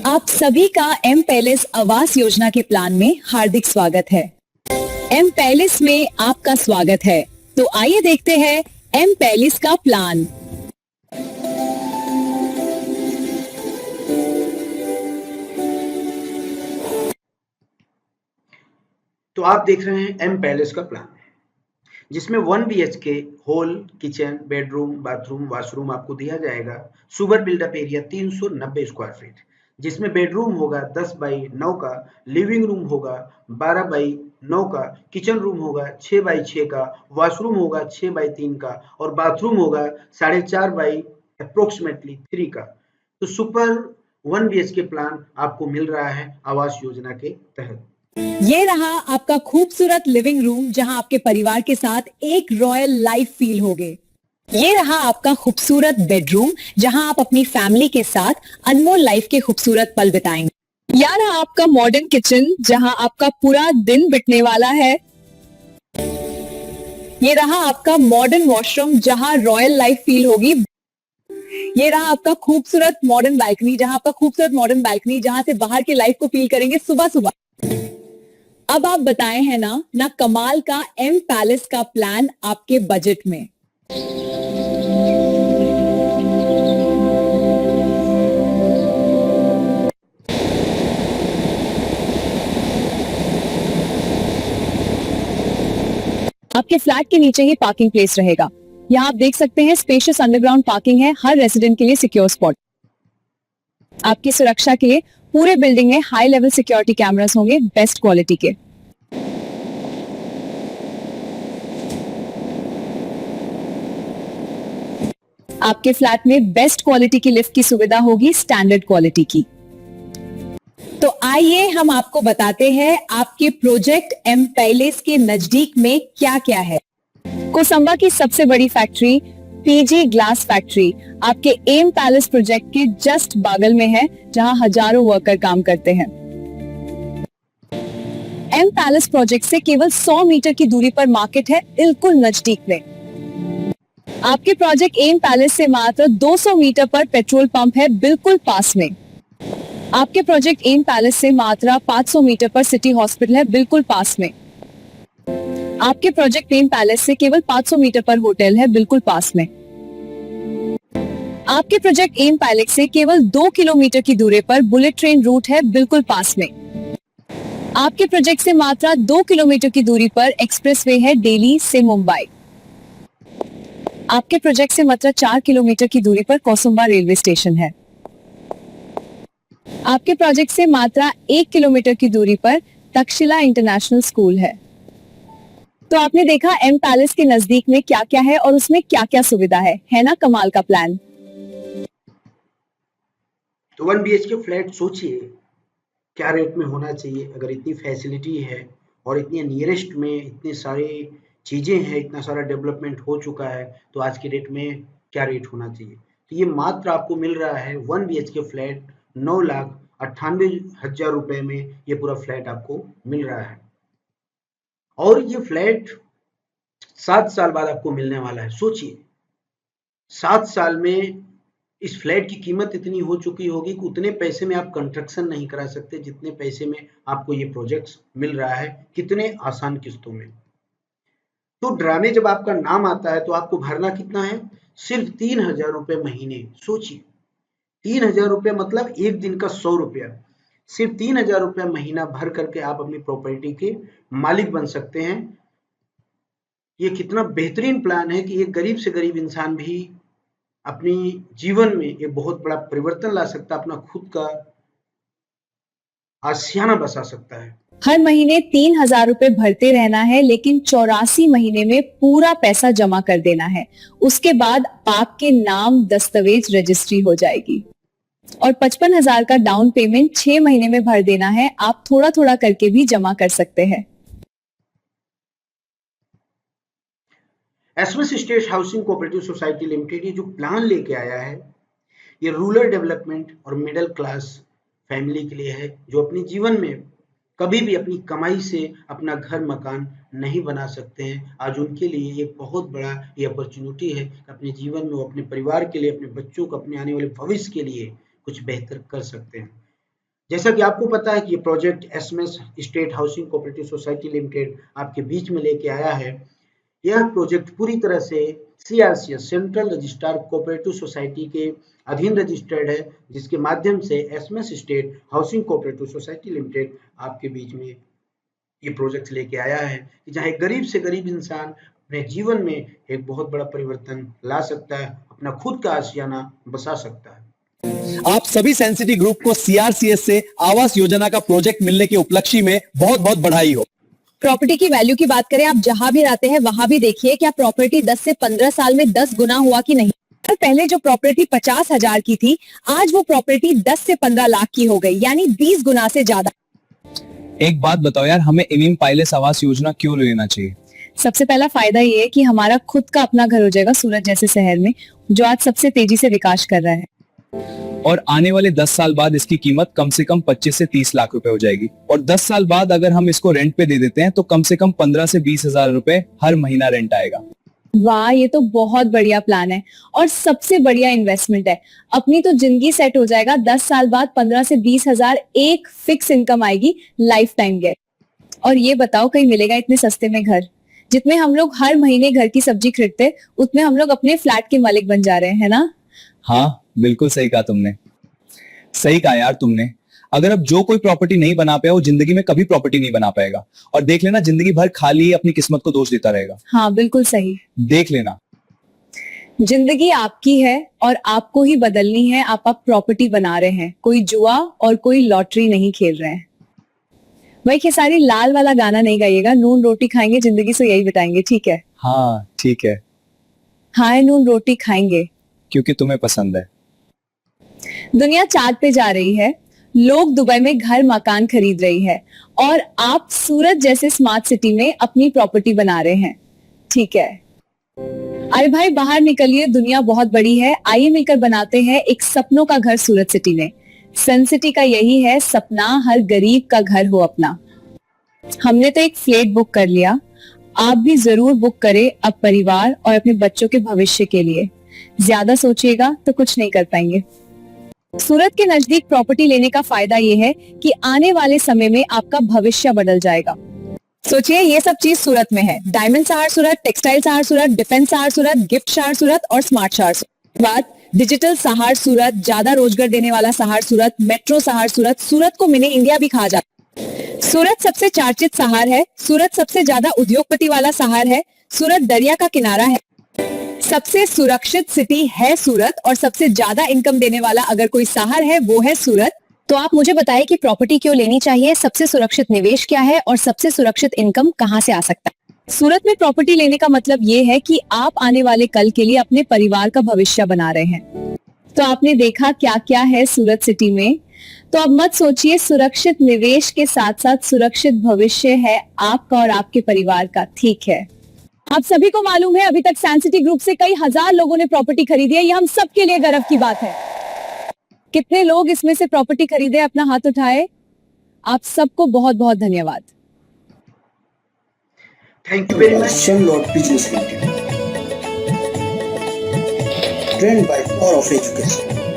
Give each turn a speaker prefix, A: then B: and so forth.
A: आप सभी का एम पैलेस आवास योजना के प्लान में हार्दिक स्वागत है। एम पैलेस में आपका स्वागत है। तो आइए देखते हैं एम पैलेस का प्लान।
B: तो आप देख रहे हैं एम पैलेस का प्लान, जिसमें 1 BHK hall, kitchen, bedroom, bathroom, washroom आपको दिया जाएगा। Super buildup area 390 square feet, जिसमें बेडरूम होगा 10 बाई 9 का, लिविंग रूम होगा 12 बाई 9 का, किचन रूम होगा 6 बाई 6 का, वॉशरूम होगा 6 बाई 3 का और बाथरूम होगा 4.5 बाई अप्रोक्सीमेटली 3 का। तो सुपर 1 BHK प्लान आपको मिल रहा है आवास योजना के तहत।
A: ये रहा आपका खूबसूरत लिविंग रूम, जहां आपके परिवार के साथ एक रॉयल लाइफ फील होगे। ये रहा आपका खूबसूरत बेडरूम, जहां आप अपनी फैमिली के साथ अनमोल लाइफ के खूबसूरत पल बिताएंगे। यह रहा आपका मॉडर्न किचन, जहां आपका पूरा दिन बितने वाला है। ये रहा आपका मॉडर्न वॉशरूम, जहां रॉयल लाइफ फील होगी। ये रहा आपका खूबसूरत मॉडर्न बालकनी, जहां से बाहर की लाइफ को फील करेंगे सुबह सुबह। अब आप बताए हैं ना कमाल का एम पैलेस का प्लान आपके बजट में। आपके फ्लैट के नीचे ही पार्किंग प्लेस रहेगा। यहाँ आप देख सकते हैं स्पेशियस अंडरग्राउंड पार्किंग है, हर रेजिडेंट के लिए सिक्योर स्पॉट। आपकी सुरक्षा के लिए पूरे बिल्डिंग में हाई लेवल सिक्योरिटी कैमरास होंगे, बेस्ट क्वालिटी के। आपके फ्लैट में बेस्ट क्वालिटी की लिफ्ट की सुविधा होगी, स्टैंडर्ड क्वालिटी की। तो आइए हम आपको बताते हैं आपके प्रोजेक्ट एम पैलेस के नजदीक में क्या क्या है। कोसंबा की सबसे बड़ी फैक्ट्री पीजी ग्लास फैक्ट्री आपके एम पैलेस प्रोजेक्ट के जस्ट बगल में है, जहां हजारों वर्कर काम करते हैं। एम पैलेस प्रोजेक्ट से केवल 100 मीटर की दूरी पर मार्केट है, बिल्कुल नजदीक में। आपके प्रोजेक्ट एम पैलेस से मात्र 200 मीटर पर पेट्रोल पंप है, बिल्कुल पास में। आपके प्रोजेक्ट एम पैलेस से मात्र 500 मीटर पर सिटी हॉस्पिटल है, बिल्कुल पास में। आपके प्रोजेक्ट एम पैलेस से केवल 500 मीटर पर होटल है, बिल्कुल पास में। आपके प्रोजेक्ट एम पैलेस से केवल 2 किलोमीटर की दूरी पर बुलेट ट्रेन रूट है, बिल्कुल पास में। आपके प्रोजेक्ट से मात्र 2 किलोमीटर की दूरी पर एक्सप्रेसवे है, दिल्ली से मुंबई। आपके प्रोजेक्ट से मात्र 4 किलोमीटर की दूरी पर कोसंबा रेलवे स्टेशन है। आपके प्रोजेक्ट से मात्र 1 किलोमीटर की दूरी पर तक्षशिला इंटरनेशनल स्कूल है। तो आपने देखा एम पैलेस के नजदीक में क्या क्या है और उसमें क्या क्या सुविधा है ना कमाल का प्लान।
B: तो 1 BHK फ्लैट सोचिए क्या रेट में होना चाहिए। अगर इतनी फैसिलिटी है और इतनी नियरेस्ट में इतने सारे चीजें हैं, इतना सारा डेवलपमेंट हो चुका है, तो आज के डेट में क्या रेट होना चाहिए। तो ये मात्र आपको मिल रहा है 1 BHK फ्लैट 9,98,000 रुपए में ये पूरा फ्लैट आपको मिल रहा है। और ये फ्लैट 7 साल बाद आपको मिलने वाला है। सोचिए 7 साल में इस फ्लैट की कीमत इतनी हो चुकी होगी कि उतने पैसे में आप कंस्ट्रक्शन नहीं करा सकते जितने पैसे में आपको ये प्रोजेक्ट्स मिल रहा है, कितने आसान किस्तों में। तो ड्रामे जब आपका नाम आता है तो आपको भरना कितना है, सिर्फ 3,000 रुपए महीने। सोचिए 3,000 रुपये मतलब एक दिन का 100 रुपया। सिर्फ 3,000 रुपया महीना भर करके आप अपनी प्रॉपर्टी के मालिक बन सकते हैं। ये कितना बेहतरीन प्लान है कि एक गरीब से गरीब इंसान भी अपनी जीवन में एक बहुत बड़ा परिवर्तन ला सकता है, अपना खुद का आशियाना बसा सकता है।
A: हर महीने 3,000 रुपए भरते रहना है, लेकिन 84 महीने में पूरा पैसा जमा कर देना है। उसके बाद आपके नाम दस्तावेज रजिस्ट्री हो जाएगी और 55,000 का डाउन पेमेंट 6 महीने में भर देना है। आप थोड़ा थोड़ा करके भी जमा कर सकते हैं।
B: SMS state housing cooperative society limited ये जो प्लान लेके आया है, ये रूरल डेवलपमेंट और मिडिल क्लास फैमिली के लिए है, जो अपने जीवन में कभी भी अपनी कमाई से अपना घर मकान नहीं बना सकते हैं। आज उनके लिए एक बहुत बड़ा ये अपॉर्चुनिटी है कि अपने जीवन में वो अपने परिवार के लिए, अपने बच्चों को, अपने आने वाले भविष्य के लिए कुछ बेहतर कर सकते हैं। जैसा कि आपको पता है कि ये project SMS state housing cooperative society limited आपके बीच में लेके आया है। यह प्रोजेक्ट पूरी तरह से CRCS central registrar cooperative society के अधीन रजिस्टर्ड है, जिसके माध्यम से SMS state housing cooperative society limited आपके बीच में ये प्रोजेक्ट लेके आया है कि जहाँ एक गरीब से गरीब इंसान अपने जीवन में एक बहुत बड़ा परिवर्तन ला सकता है, अपना खुद का आशियाना बसा सकता है।
C: आप सभी सेंसिटी ग्रुप को सीआरसीएस से आवास योजना का प्रोजेक्ट मिलने के उपलक्ष्य में बहुत बहुत बधाई हो।
A: प्रॉपर्टी की वैल्यू की बात करें, आप जहां भी रहते हैं वहां भी देखिए क्या प्रॉपर्टी 10 से 15 साल में 10 गुना हुआ कि नहीं। पहले जो प्रॉपर्टी 50,000 की थी, आज वो प्रॉपर्टी 10 से 15 लाख की हो गई, यानी 20 गुना से ज्यादा।
C: एक बात बताओ यार, हमें इमिम पाइलेस आवास योजना क्यों लेना चाहिए?
A: सबसे पहला फायदा ये है कि हमारा खुद का अपना घर हो जाएगा सूरत जैसे शहर में, जो आज सबसे तेजी से विकास कर रहा है।
C: और आने वाले 10 साल बाद इसकी कीमत कम से कम 25 से 30 लाख रुपए हो जाएगी। और 10 साल बाद अगर हम इसको रेंट पे दे देते हैं तो कम से कम 15 से 20 हजार रुपए हर महीना रेंट आएगा।
A: वाह, ये तो बहुत बढ़िया प्लान है और सबसे बढ़िया इन्वेस्टमेंट है। अपनी तो जिंदगी सेट हो जाएगा। 10 साल बाद 15 से 20 हजार एक फिक्स इनकम आएगी, लाइफ टाइम गेट। और ये बताओ, कहीं मिलेगा इतने सस्ते में घर? जितने हम लोग हर महीने घर की सब्जी खरीदते, उतने हम लोग अपने फ्लैट के मालिक बन जा रहे हैं, है ना?
C: हाँ, बिल्कुल सही कहा तुमने। सही कहा यार तुमने। अगर अब जो कोई प्रॉपर्टी नहीं बना पाया वो जिंदगी में कभी प्रॉपर्टी नहीं बना पाएगा। और देख लेना, जिंदगी भर खाली अपनी किस्मत को दोष देता रहेगा।
A: हाँ, बिल्कुल सही।
C: देख लेना,
A: जिंदगी आपकी है और आपको ही बदलनी है। आप प्रॉपर्टी बना रहे हैं, कोई जुआ और कोई लॉटरी नहीं खेल रहे हैं। वही खेसारी लाल वाला गाना नहीं गाइएगा, नून रोटी खाएंगे जिंदगी से यही बिताएंगे, ठीक है?
C: हाँ ठीक है,
A: हाँ, नून रोटी खाएंगे
C: क्योंकि तुम्हें पसंद है।
A: दुनिया चांद पे जा रही है, लोग दुबई में घर मकान खरीद रही है और आप सूरत जैसे स्मार्ट सिटी में अपनी प्रॉपर्टी बना रहे हैं, ठीक है? अरे भाई, बाहर निकलिए, दुनिया बहुत बड़ी है। आइए मिलकर बनाते हैं एक सपनों का घर सूरत सिटी में। सन सिटी का यही है सपना, हर गरीब का घर हो अपना। हमने तो एक फ्लैट बुक कर लिया, आप भी जरूर बुक करें अब परिवार और अपने बच्चों के भविष्य के लिए। ज्यादा सोचिएगा तो कुछ नहीं कर पाएंगे। सूरत के नजदीक प्रॉपर्टी लेने का फायदा ये है कि आने वाले समय में आपका भविष्य बदल जाएगा। सोचिए, ये सब चीज सूरत में है। डायमंड शहर सूरत, टेक्सटाइल शहर सूरत, डिफेंस शहर सूरत, गिफ्ट शहर सूरत और स्मार्ट शहर सूरत। बात डिजिटल शहर सूरत, ज्यादा रोजगार देने वाला शहर सूरत, मेट्रो शहर सूरत। सूरत को मिनी इंडिया भी कहा जाता है। सूरत सबसे चर्चित शहर है। सूरत सबसे ज्यादा उद्योगपति वाला शहर है। सूरत दरिया का किनारा है। सबसे सुरक्षित सिटी है सूरत और सबसे ज्यादा इनकम देने वाला अगर कोई शहर है वो है सूरत। तो आप मुझे बताएं कि प्रॉपर्टी क्यों लेनी चाहिए, सबसे सुरक्षित निवेश क्या है और सबसे सुरक्षित इनकम कहां से आ सकता है। सूरत में प्रॉपर्टी लेने का मतलब ये है कि आप आने वाले कल के लिए अपने परिवार का भविष्य बना रहे हैं। तो आपने देखा क्या क्या है सूरत सिटी में। तो अब मत सोचिए, सुरक्षित निवेश के साथ साथ सुरक्षित भविष्य है आपका और आपके परिवार का, ठीक है? आप सभी को मालूम है, अभी तक सन सिटी ग्रुप से कई हजार लोगों ने प्रॉपर्टी खरीदी है। ये हम सबके लिए गर्व की बात है। कितने लोग इसमें से प्रॉपर्टी खरीदे, अपना हाथ उठाए। आप सबको बहुत बहुत धन्यवाद।
B: Thank you very much.
D: Sunlord Business Limited. Trained by Power of Education.